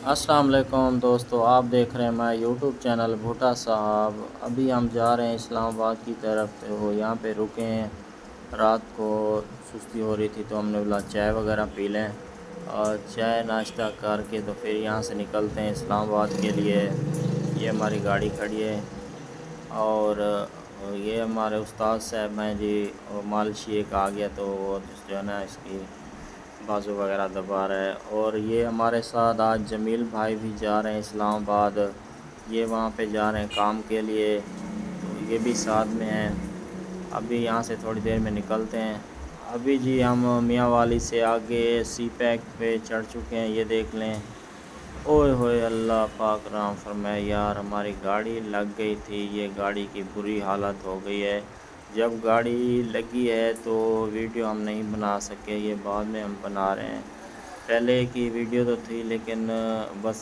السلام علیکم دوستو، آپ دیکھ رہے ہیں میں یوٹیوب چینل بھٹا صاحب۔ ابھی ہم جا رہے ہیں اسلام آباد کی طرف، تو یہاں پہ رکے ہیں۔ رات کو سستی ہو رہی تھی تو ہم نے بولا چائے وغیرہ پی لیں، اور چائے ناشتہ کر کے تو پھر یہاں سے نکلتے ہیں اسلام آباد کے لیے۔ یہ ہماری گاڑی کھڑی ہے، اور یہ ہمارے استاد صاحب ہیں جی۔ مالشی ایک آ گیا تو وہ جو ہے نا اس کی بازو وغیرہ دبا رہا ہے۔ اور یہ ہمارے ساتھ آج جمیل بھائی بھی جا رہے ہیں اسلام آباد، یہ وہاں پہ جا رہے ہیں کام کے لیے، تو یہ بھی ساتھ میں ہیں۔ ابھی یہاں سے تھوڑی دیر میں نکلتے ہیں۔ ابھی جی ہم میاں والی سے آگے سی پیک پہ چڑھ چکے ہیں، یہ دیکھ لیں۔ اوئے ہوئے اللہ پاک رحم فرمائے یار، ہماری گاڑی لگ گئی تھی، یہ گاڑی کی بری حالت ہو گئی ہے۔ جب گاڑی لگی ہے تو ویڈیو ہم نہیں بنا سکے، یہ بعد میں ہم بنا رہے ہیں۔ پہلے کی ویڈیو تو تھی لیکن بس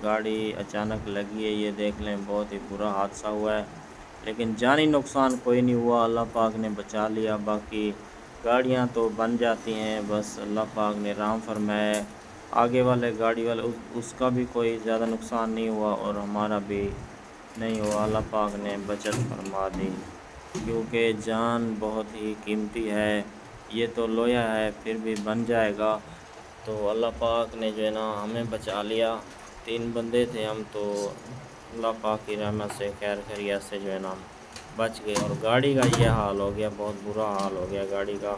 گاڑی اچانک لگی ہے، یہ دیکھ لیں، بہت ہی برا حادثہ ہوا ہے۔ لیکن جانی نقصان کوئی نہیں ہوا، اللہ پاک نے بچا لیا۔ باقی گاڑیاں تو بن جاتی ہیں، بس اللہ پاک نے رحم فرمائے۔ آگے والے گاڑی والے اس کا بھی کوئی زیادہ نقصان نہیں ہوا، اور ہمارا بھی نہیں ہوا، اللہ پاک نے بچت فرما دی، کیونکہ جان بہت ہی قیمتی ہے۔ یہ تو لویا ہے پھر بھی بن جائے گا، تو اللہ پاک نے جو ہے نا ہمیں بچا لیا۔ 3 بندے تھے ہم، تو اللہ پاک کی رحمت سے خیر خیریت سے جو ہے نا بچ گئے۔ اور گاڑی کا یہ حال ہو گیا، بہت برا حال ہو گیا گاڑی کا۔